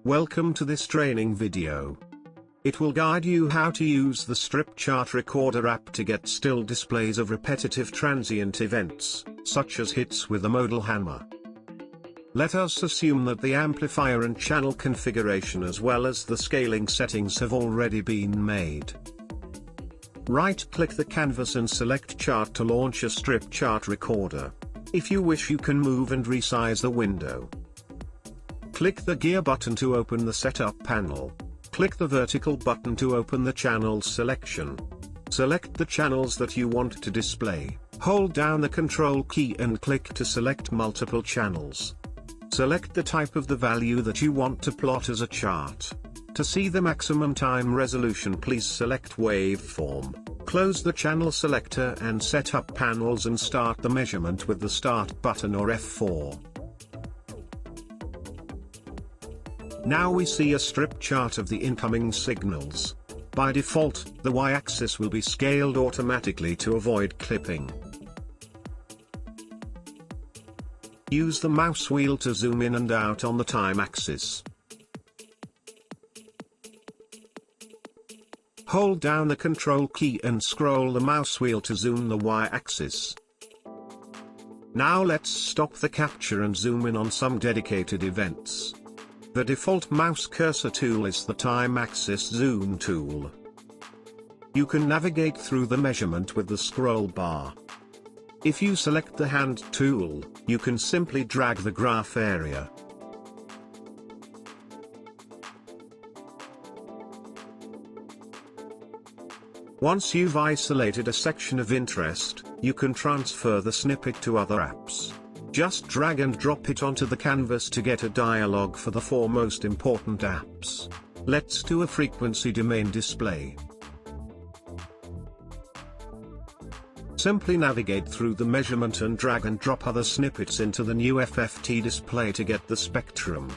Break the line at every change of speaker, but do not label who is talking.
Welcome to this training video. It will guide you how to use the Strip Chart Recorder app to get still displays of repetitive transient events, such as hits with a modal hammer. Let us assume that the amplifier and channel configuration as well as the scaling settings have already been made. Right-click the canvas and select Chart to launch a Strip Chart Recorder. If you wish, you can move and resize the window. Click the gear button to open the setup panel. Click the vertical button to open the channels selection. Select the channels that you want to display. Hold down the control key and click to select multiple channels. Select the type of the value that you want to plot as a chart. To see the maximum time resolution, please select waveform. Close the channel selector and setup panels and start the measurement with the start button or F4. Now we see a strip chart of the incoming signals. By default, the y-axis will be scaled automatically to avoid clipping. Use the mouse wheel to zoom in and out on the time axis. Hold down the control key and scroll the mouse wheel to zoom the y-axis. Now let's stop the capture and zoom in on some dedicated events. The default mouse cursor tool is the time axis zoom tool. You can navigate through the measurement with the scroll bar. If you select the hand tool, you can simply drag the graph area. Once you've isolated a section of interest, you can transfer the snippet to other apps. Just drag and drop it onto the canvas to get a dialog for the 4 most important apps. Let's do a frequency domain display. Simply navigate through the measurement and drag and drop other snippets into the new FFT display to get the spectrum.